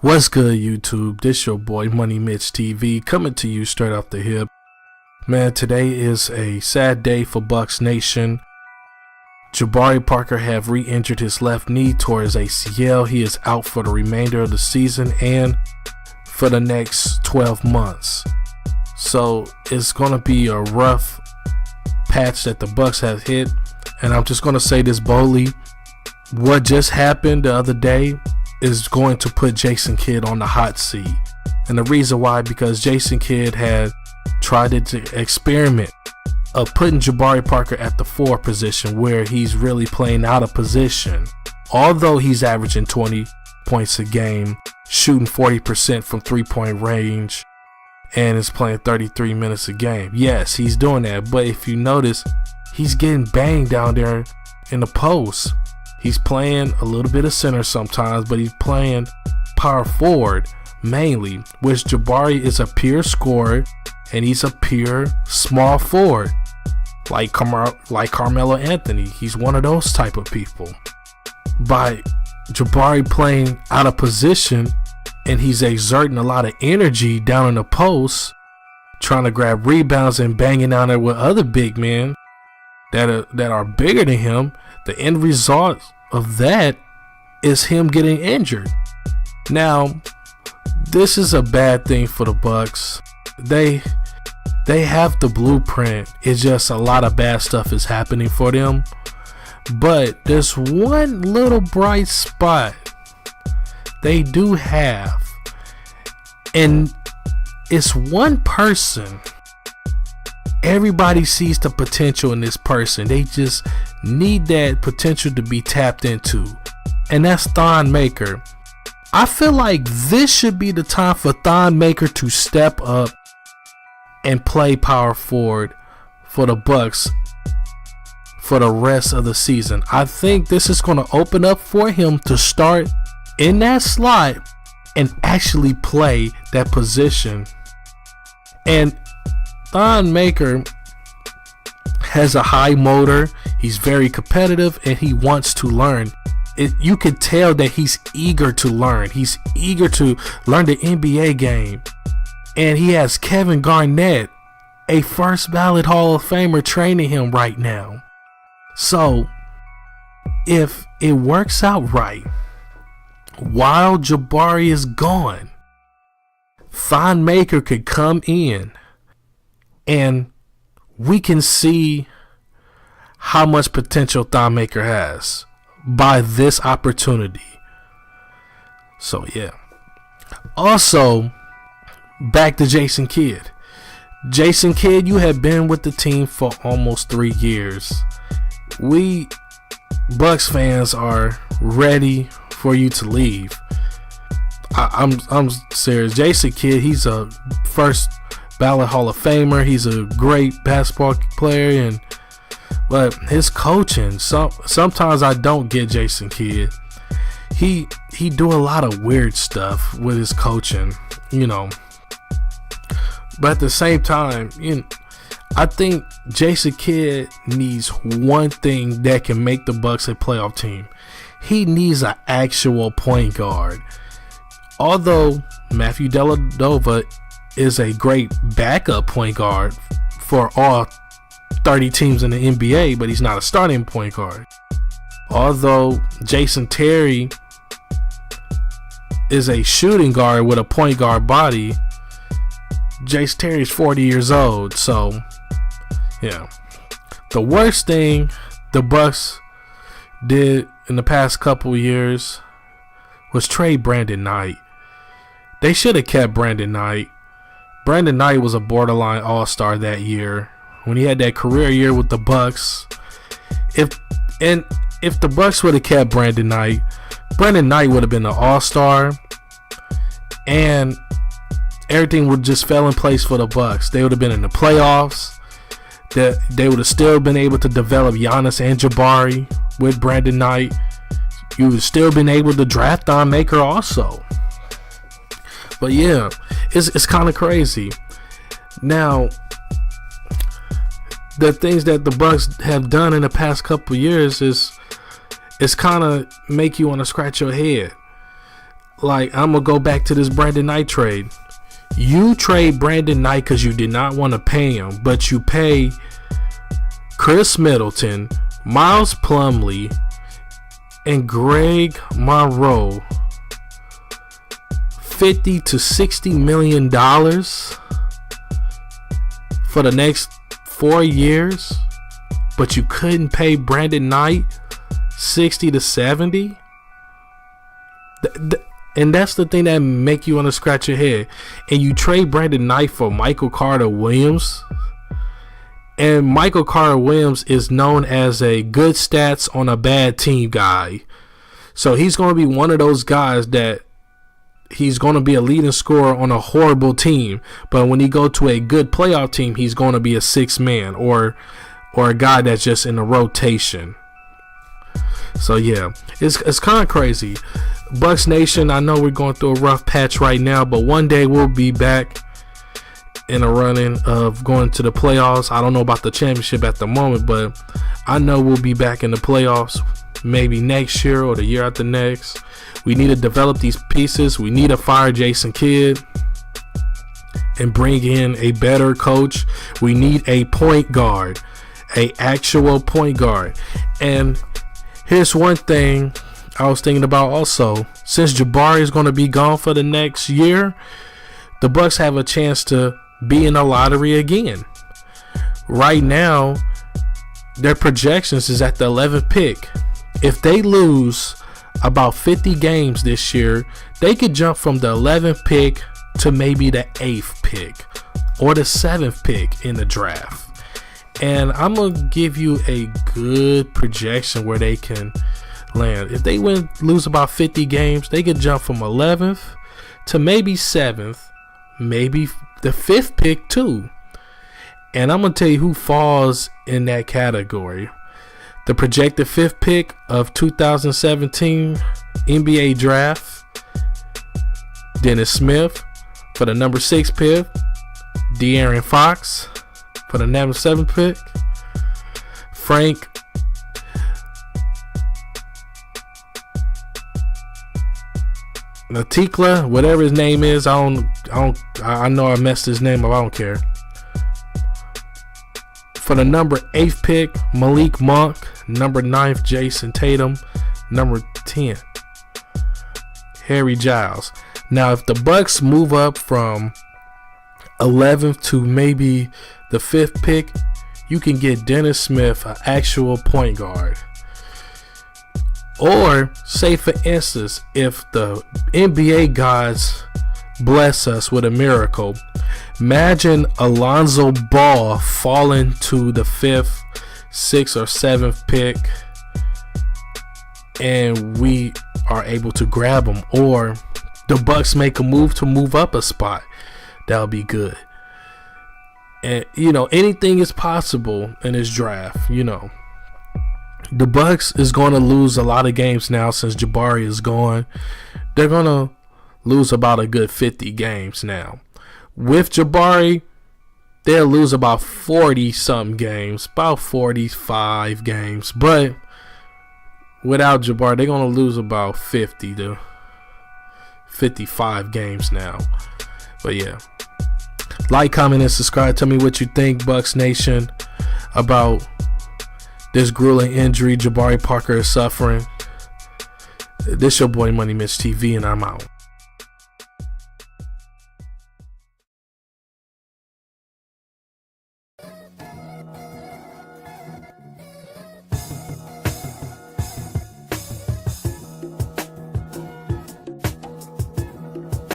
What's good, YouTube? This your boy Money Mitch TV coming to you straight off the hip. Man, today is a sad day for Bucks Nation. Jabari Parker have re-injured his left knee toward his ACL. He is out for the remainder of the season and for the next 12 months. So it's going to be a rough patch that the Bucks have hit. And I'm just going to say this boldly. What just happened the other day is going to put Jason Kidd on the hot seat. And the reason why, because Jason Kidd had tried to experiment of putting Jabari Parker at the 4 position, where he's really playing out of position. Although he's averaging 20 points a game, shooting 40% from 3-point range, and is playing 33 minutes a game. Yes, he's doing that, but if you notice, he's getting banged down there in the post. He's playing a little bit of center sometimes, but he's playing power forward mainly, which Jabari is a pure scorer and he's a pure small forward, like Carmelo Anthony. He's one of those type of people. By Jabari playing out of position and he's exerting a lot of energy down in the post, trying to grab rebounds and banging down there with other big men that are bigger than him, the end result of that is him getting injured. Now, this is a bad thing for the Bucks. They have the blueprint. It's just a lot of bad stuff is happening for them. But there's one little bright spot they do have, and it's one person. Everybody sees the potential in this person. They just need that potential to be tapped into, and that's Thon Maker. I feel like this should be the time for Thon Maker to step up and play power forward for the Bucks for the rest of the season. I think this is going to open up for him to start in that slot and actually play that position. And Thon Maker has a high motor. He's very competitive and he wants to learn. You can tell that he's eager to learn. He's eager to learn the NBA game. And he has Kevin Garnett, a first ballot Hall of Famer, training him right now. So if it works out right, while Jabari is gone, Thon Maker could come in and we can see how much potential Thon Maker has by this opportunity. So yeah. Also, back to Jason Kidd. Jason Kidd, you have been with the team for almost 3 years. We Bucks fans are ready for you to leave. I'm serious. Jason Kidd, he's a first ballot Hall of Famer. He's a great basketball player, but his coaching, sometimes I don't get Jason Kidd. He do a lot of weird stuff with his coaching, But at the same time, I think Jason Kidd needs one thing that can make the Bucks a playoff team. He needs an actual point guard. Although Matthew Dellavedova is a great backup point guard for all 30 teams in the NBA, but he's not a starting point guard. Although Jason Terry is a shooting guard with a point guard body, Jason Terry is 40 years old. So yeah, the worst thing the Bucks did in the past couple years was trade Brandon Knight. They should have kept Brandon Knight. Brandon Knight was a borderline all-star that year when he had that career year with the Bucks. If the Bucks would have kept Brandon Knight would have been an all-star, and everything would just fell in place for the Bucks. They would have been in the playoffs. They would have still been able to develop Giannis and Jabari with Brandon Knight. You would have still been able to draft Thon Maker also. But yeah, it's kind of crazy. Now, the things that the Bucks have done in the past couple years is kind of make you want to scratch your head. Like, I'm gonna go back to this Brandon Knight trade. You trade Brandon Knight because you did not want to pay him, but you pay Chris Middleton, Miles Plumlee, and Greg Monroe $50 to $60 million for the next 4 years, but you couldn't pay Brandon Knight 60 to 70. And that's the thing that make you want to scratch your head. And you trade Brandon Knight for Michael Carter-Williams. And Michael Carter-Williams is known as a good stats on a bad team guy. So he's going to be one of those guys that he's going to be a leading scorer on a horrible team. But when he go to a good playoff team, he's going to be a sixth man or a guy that's just in a rotation. So yeah, it's kind of crazy. Bucks Nation, I know we're going through a rough patch right now, but one day we'll be back in a running of going to the playoffs. I don't know about the championship at the moment, but I know we'll be back in the playoffs maybe next year or the year after next. We need to develop these pieces. We need to fire Jason Kidd and bring in a better coach. We need a point guard, a actual point guard. And here's one thing I was thinking about also. Since Jabari is going to be gone for the next year, the Bucks have a chance to be in the lottery again. Right now, their projections is at the 11th pick. If they lose about 50 games this year, they could jump from the 11th pick to maybe the 8th pick or the 7th pick in the draft. And I'm going to give you a good projection where they can land. If they lose about 50 games, they could jump from 11th to maybe 7th, maybe the 5th pick too. And I'm going to tell you who falls in that category. The projected 5th pick of 2017 NBA draft, Dennis Smith. For the number 6 pick, De'Aaron Fox. For the number 7 pick, Frank Natikla, whatever his name is. I know I messed his name up. I don't care. For the number 8th pick, Malik Monk. Number 9th, Jason Tatum. Number 10, Harry Giles. Now, if the Bucks move up from 11th to maybe the 5th pick, you can get Dennis Smith, an actual point guard. Or, say for instance, if the NBA gods bless us with a miracle, imagine Alonzo Ball falling to the 5th, 6th, or 7th pick, and we are able to grab him. Or the Bucks make a move to move up a spot. That would be good. And, anything is possible in this draft, The Bucks is going to lose a lot of games now since Jabari is gone. They're going to lose about a good 50 games now. With Jabari, they'll lose about 40-something games, about 45 games. But without Jabari, they're going to lose about 50 to 55 games now. But yeah. Like, comment, and subscribe. Tell me what you think, Bucks Nation, about this grueling injury Jabari Parker is suffering. This your boy Money Mitch TV, and I'm out.